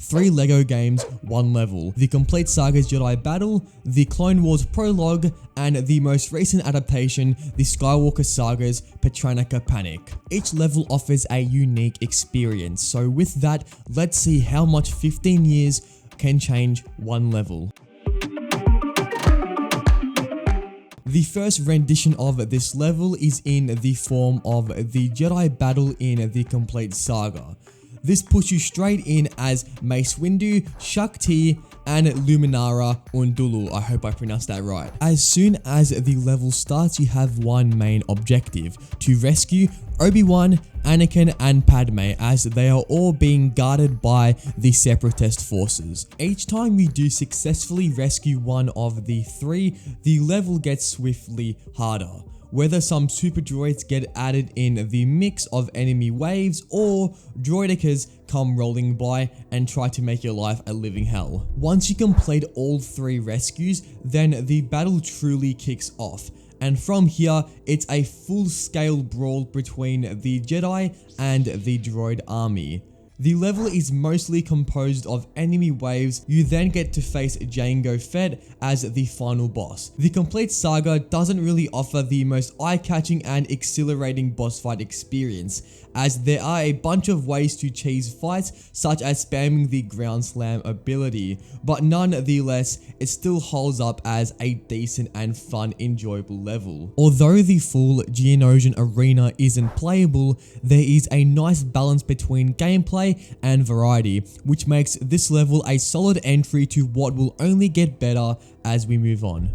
3 LEGO games, 1 level. The complete Saga's Jedi Battle, the Clone Wars Prologue, and the most recent adaptation, the Skywalker Saga's Petranaki Panic. Each level offers a unique experience, so with that, let's see how much 15 years can change 1 level. The first rendition of this level is in the form of the Jedi battle in the complete saga. This puts you straight in as Mace Windu, Shakti, and Luminara Undulu. I hope I pronounced that right. As soon as the level starts, you have one main objective: to rescue Obi-Wan, Anakin, and Padme, as they are all being guarded by the Separatist forces. Each time you do successfully rescue one of the 3, the level gets swiftly harder. Whether some super droids get added in the mix of enemy waves, or droidicas come rolling by and try to make your life a living hell. Once you complete all 3 rescues, then the battle truly kicks off. And from here, it's a full-scale brawl between the Jedi and the droid army. The level is mostly composed of enemy waves. You then get to face Jango Fett as the final boss. The complete saga doesn't really offer the most eye-catching and exhilarating boss fight experience, as there are a bunch of ways to cheese fights, such as spamming the ground slam ability, but nonetheless, it still holds up as a decent and fun, enjoyable level. Although the full Geonosian arena isn't playable, there is a nice balance between gameplay and variety, which makes this level a solid entry to what will only get better as we move on.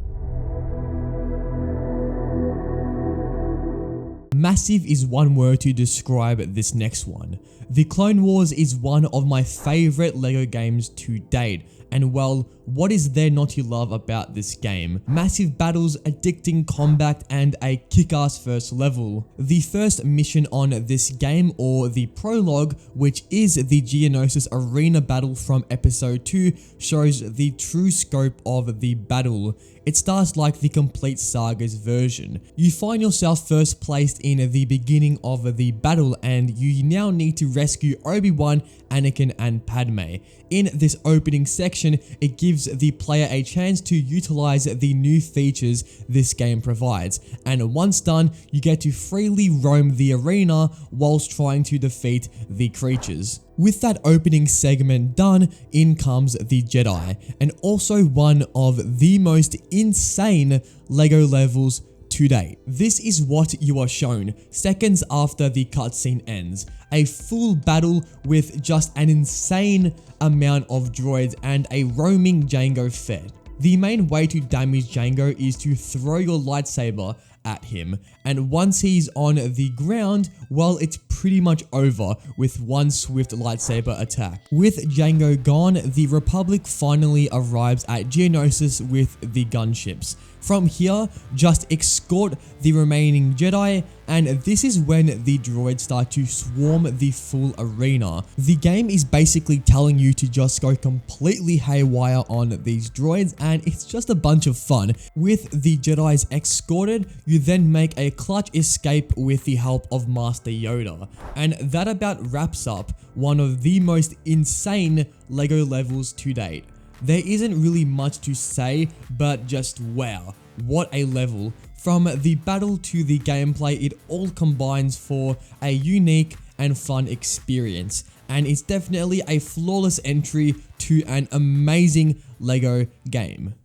Massive is one word to describe this next one. The Clone Wars is one of my favorite LEGO games to date, and well, what is there not to love about this game? Massive battles, addicting combat, and a kick-ass first level. The first mission on this game, or the Prologue, which is the Geonosis arena battle from episode 2, shows the true scope of the battle. It starts like the complete saga's version. You find yourself first placed in the beginning of the battle, and you now need to rescue Obi-Wan, Anakin, and Padme. In this opening section, it gives the player a chance to utilize the new features this game provides, and once done, you get to freely roam the arena whilst trying to defeat the creatures. With that opening segment done, in comes the Jedi, and also one of the most insane LEGO levels to date. This is what you are shown seconds after the cutscene ends. A full battle with just an insane amount of droids and a roaming Jango Fett. The main way to damage Jango is to throw your lightsaber at him, and once he's on the ground, well, it's pretty much over with one swift lightsaber attack. With Jango gone, the Republic finally arrives at Geonosis with the gunships. From here, just escort the remaining Jedi, and this is when the droids start to swarm the full arena. The game is basically telling you to just go completely haywire on these droids, and it's just a bunch of fun. With the Jedis escorted, you then make a clutch escape with the help of Master Yoda. And that about wraps up one of the most insane LEGO levels to date. There isn't really much to say, but just wow, what a level. From the battle to the gameplay, it all combines for a unique and fun experience, and it's definitely a flawless entry to an amazing LEGO game.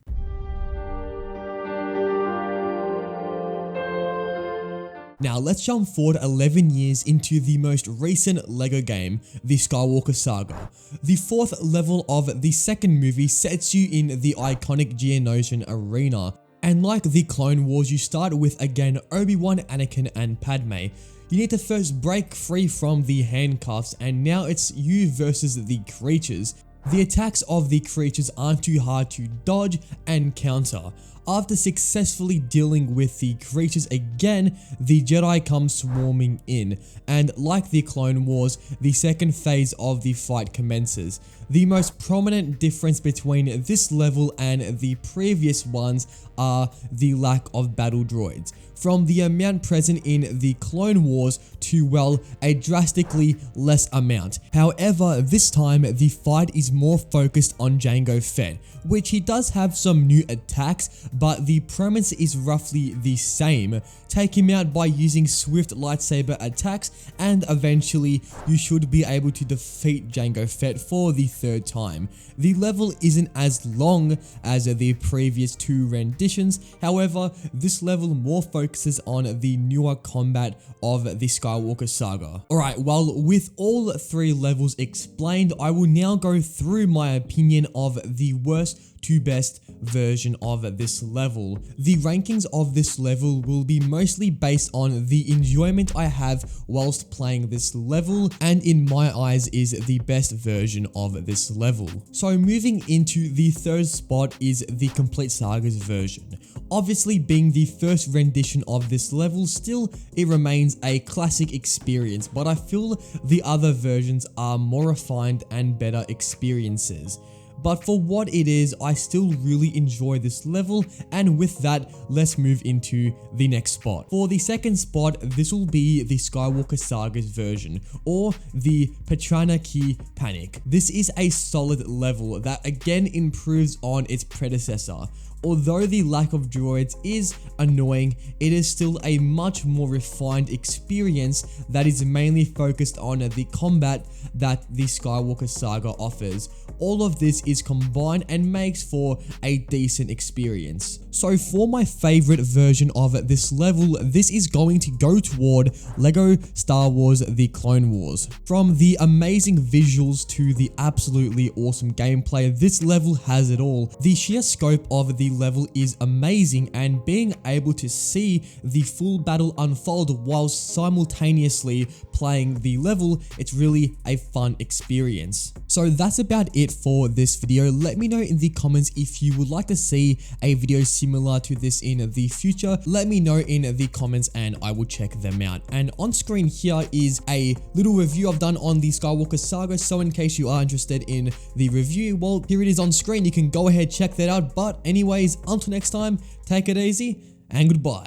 Now let's jump forward 11 years into the most recent LEGO game, the Skywalker Saga. The 4th level of the second movie sets you in the iconic Geonosian arena. And like the Clone Wars, you start with again Obi-Wan, Anakin, and Padme. You need to first break free from the handcuffs, and now it's you versus the creatures. The attacks of the creatures aren't too hard to dodge and counter. After successfully dealing with the creatures again, the Jedi come swarming in, and like the Clone Wars, the second phase of the fight commences. The most prominent difference between this level and the previous ones are the lack of battle droids. From the amount present in the Clone Wars to, well, a drastically less amount. However, this time the fight is more focused on Jango Fett, which he does have some new attacks, but the premise is roughly the same. Take him out by using swift lightsaber attacks, and eventually you should be able to defeat Jango Fett for the third time. The level isn't as long as the previous two renditions, however, this level more focuses on the newer combat of the Skywalker Saga. Alright, well, with all three levels explained, I will now go through my opinion of the worst to best version of this level. The rankings of this level will be mostly based on the enjoyment I have whilst playing this level, and in my eyes is the best version of this level. So moving into the third spot is the Complete Sagas version. Obviously, being the first rendition of this level, still it remains a classic experience, but I feel the other versions are more refined and better experiences. But for what it is, I still really enjoy this level, and with that, let's move into the next spot. For the second spot, this will be the Skywalker Saga's version, or the Petranaki Panic. This is a solid level that again improves on its predecessor. Although the lack of droids is annoying, it is still a much more refined experience that is mainly focused on the combat that the Skywalker Saga offers. All of this is combined and makes for a decent experience. So for my favorite version of this level, this is going to go toward LEGO Star Wars The Clone Wars. From the amazing visuals to the absolutely awesome gameplay, this level has it all. The sheer scope of the level is amazing, and being able to see the full battle unfold whilst simultaneously playing the level, it's really a fun experience. So that's about it for this video. Let me know in the comments if you would like to see a video similar to this in the future. Let me know in the comments and I will check them out. And on screen here is a little review I've done on the Skywalker Saga, so in case you are interested in the review, well, here it is on screen. You can go ahead, check that out. But anyways, until next time, take it easy and goodbye.